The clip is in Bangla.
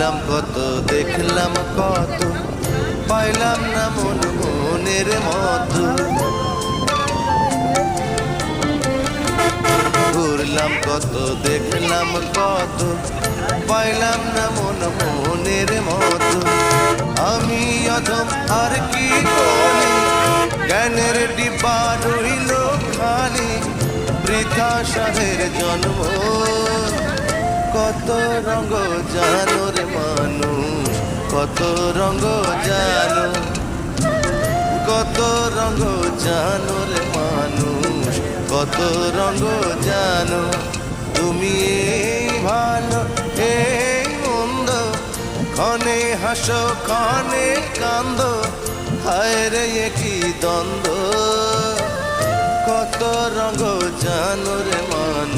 ঘুরলাম কত দেখলাম কত, পাইলাম না মন মনের মতো। ঘুরলাম কত দেখলাম কত, পাইলাম না মন মনের মতো। আমি অধম আর কি করি, জ্ঞানের ডিব্বা রইল খালি, বৃথা সাহের জন্ম। কত রঙ জানো রে মানুষ, কত রঙ জানো, কত রঙ জানো রে মানুষ, কত রঙ জানো। তুমি এই ভালো এই মন্দ, ক্ষণে হাসো ক্ষণে কান্দ, হায় রে কি দ্বন্দ্ব। কত রঙ জানো রে মানুষ।